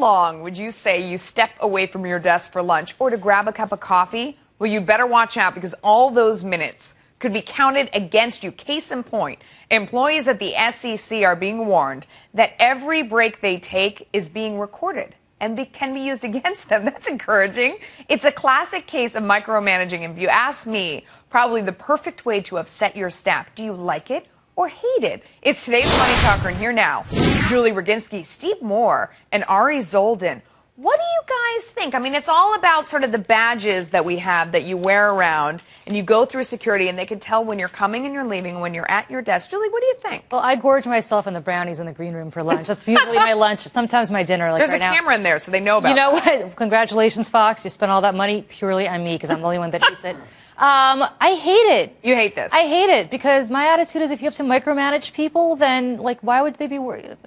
long would you say you step away from your desk for lunch or to grab a cup of coffee? Well, you better watch out because all those minutes could be counted against you. Case in point, employees at the SEC are being warned that every break they take is being recorded and can be used against them. That's encouraging. It's a classic case of micromanaging. And if you ask me, probably the perfect way to upset your staff. Do you like it or hate it? It's today's Money Talker, and here now, Julie Roginski, Steve Moore, and Ari Zoldan. What do you guys think? I mean, it's all about sort of the badges that we have that you wear around, and you go through security, and they can tell when you're coming and you're leaving, when you're at your desk. Julie, what do you think? Well, I gorge myself on the brownies in the green room for lunch. That's usually my lunch, sometimes my dinner. Like There's right a now. camera in there, so they know about it. You know what? Congratulations, Fox. You spent all that money purely on me because I'm the only one that eats it. I hate it. You hate this? I hate it because my attitude is if you have to micromanage people, then, like, why would they be worried?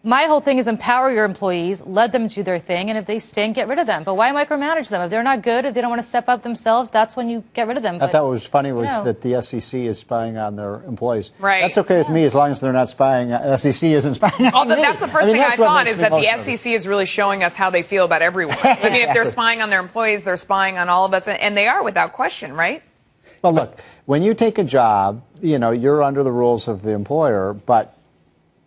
My whole thing is empower your employees, let them do their thing, and if they stink, get rid of them. But why micromanage them? If they're not good, if they don't want to step up themselves, that's when you get rid of them. I thought what was funny was that the SEC is spying on their employees. Right. That's okay with me as long as they're not spying. SEC isn't spying on Although me. that's the first thing I thought is that the SEC is really showing us how they feel about everyone. I mean, if they're spying on their employees, they're spying on all of us, and they are without question, right? Well, look, when you take a job, you know, you're under the rules of the employer, but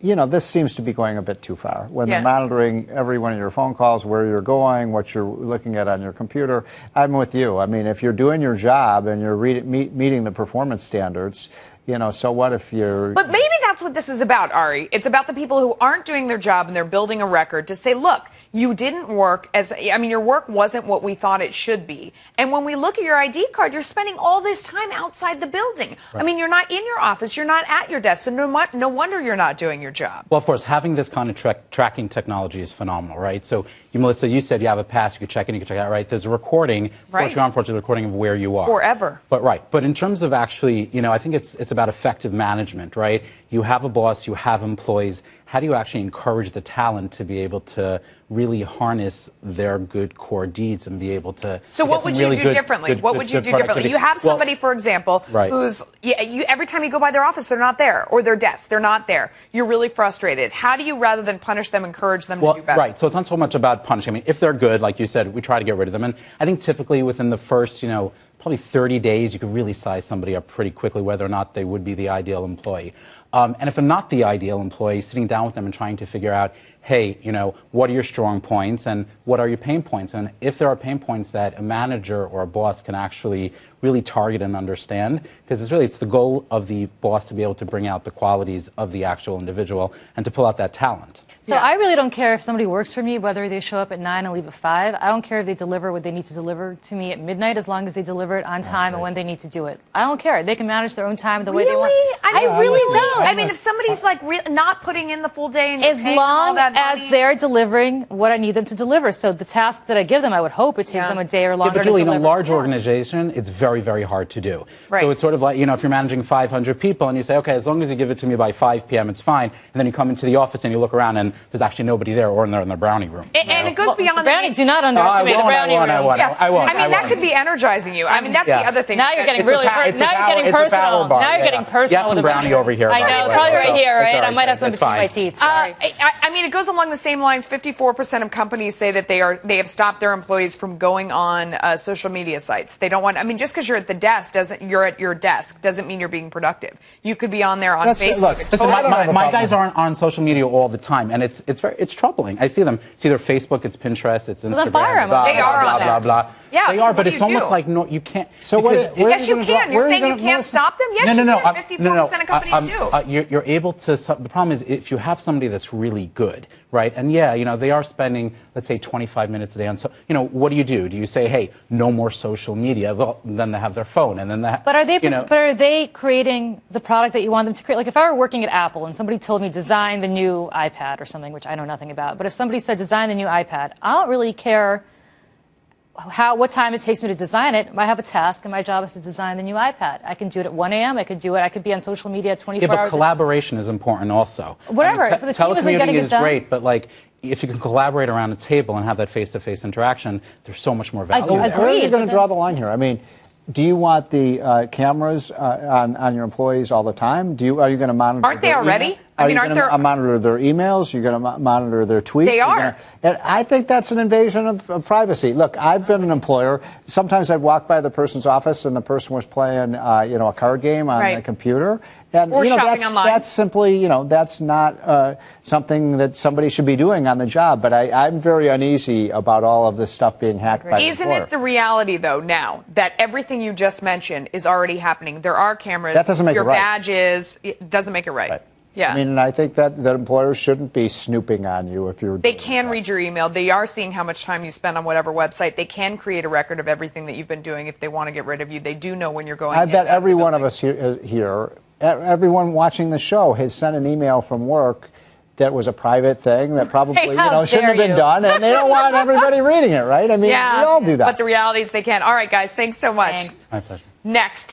you know, this seems to be going a bit too far. When they're monitoring every one of your phone calls, where you're going, what you're looking at on your computer, I'm with you. I mean, if you're doing your job and you're meeting the performance standards, you know, so what if you're... But maybe that's what this is about, Ari. It's about the people who aren't doing their job and they're building a record to say, look, you didn't work your work wasn't what we thought it should be. And when we look at your ID card, you're spending all this time outside the building. Right. I mean, you're not in your office, you're not at your desk, so no wonder you're not doing your job. Well, of course, having this kind of tracking technology is phenomenal, right? So, Melissa, you said you have a pass, you could check in, you could check out, right? There's a recording, fortunately or unfortunately, a recording of where you are. Forever. But in terms of actually, you know, I think it's about effective management, right? You have a boss, you have employees. How do you actually encourage the talent to be able to really harness their good core deeds and be able to... So what would you do differently? What would you do differently? You have somebody, for example, who's... every time you go by their office, they're not there. Or their desk, they're not there. You're really frustrated. How do you, rather than punish them, encourage them to do better? Right. So it's not so much about punishing. I mean, if they're good, like you said, we try to get rid of them. And I think typically within the first, you know, probably 30 days, you could really size somebody up pretty quickly, whether or not they would be the ideal employee. And if they're not the ideal employee, sitting down with them and trying to figure out, hey, you know, what are your strong points and what are your pain points? And if there are pain points that a manager or a boss can actually really target and understand, because it's the goal of the boss to be able to bring out the qualities of the actual individual and to pull out that talent. So I really don't care if somebody works for me, whether they show up at 9 and leave at 5. I don't care if they deliver what they need to deliver to me at midnight, as long as they deliver it on time and when they need to do it. I don't care. They can manage their own time the way they want. I really don't. I mean, if somebody's like not putting in the full day and as long as they're delivering what I need them to deliver. So the task that I give them, I would hope it takes them a day or longer but Julie, to deliver. in a large organization, it's very, very hard to do. Right. So it's sort of like, you know, if you're managing 500 people and you say, okay, as long as you give it to me by 5 p.m., it's fine. And then you come into the office and you look around and there's actually nobody there, or they're in the brownie room. And it goes beyond the brownie. Do not underestimate the brownie room. I won't. I mean, that could be energizing you. I mean, that's the other thing. Now you're getting really personal. Now you're getting personal. Now you're getting personal. You have some brownie over here. I know, probably right here, right? I might have some between my teeth. Sorry. I mean, it goes along the same lines. 54% of companies say that they have stopped their employees from going on social media sites. They don't want. I mean, just because you're at the desk doesn't mean you're being productive. You could be on there on Facebook. Look, listen, my guys aren't on social media all the time, and it's troubling. I see them. It's either Facebook, it's Pinterest, it's Instagram. So then fire them. They are on there. Blah. Yeah, they are, but it's almost like no, you can't. So yes, you can. You're saying you can't stop them? Yes, you can. 54% of companies do. You're able to. The problem is if you have somebody that's really good, right? And you know, they are spending, let's say, 25 minutes a day on. So, you know, what do? Do you say, hey, no more social media? Well, then they have their phone, and then that. But are they creating the product that you want them to create? Like if I were working at Apple and somebody told me design the new iPad or something, which I know nothing about, but if somebody said design the new iPad, I don't really care what time it takes me to design it. I have a task, and my job is to design the new iPad. I can do it at 1 a.m. I could be on social media 24 hours. Yeah, but collaboration is important also. Whatever. If the team isn't getting it done. Telecommuting is great, but like, if you can collaborate around a table and have that face-to-face interaction, there's so much more value. Agreed. Where are you going to draw the line here? I mean, do you want the cameras on your employees all the time? Are you going to monitor? Aren't they already? Are you going to monitor their emails? You're going to monitor their tweets? They are. And I think that's an invasion of privacy. Look, I've been an employer. Sometimes I'd walk by the person's office and the person was playing, a card game on the computer. And, or shopping online. That's simply, that's not something that somebody should be doing on the job. But I'm very uneasy about all of this stuff being hacked by the Isn't it the reality, though, now that everything you just mentioned is already happening? There are cameras. That doesn't make it right. Your badges. It doesn't make it right. Yeah. I mean, and I think that employers shouldn't be snooping on you if you're. They can read your email. They are seeing how much time you spend on whatever website. They can create a record of everything that you've been doing if they want to get rid of you. They do know when you're going. I bet every one of us here, everyone watching the show has sent an email from work that was a private thing that probably shouldn't have been done, and they don't want everybody reading it, right? I mean, we all do that. But the reality is they can. All right, guys, thanks so much. Thanks. My pleasure. Next.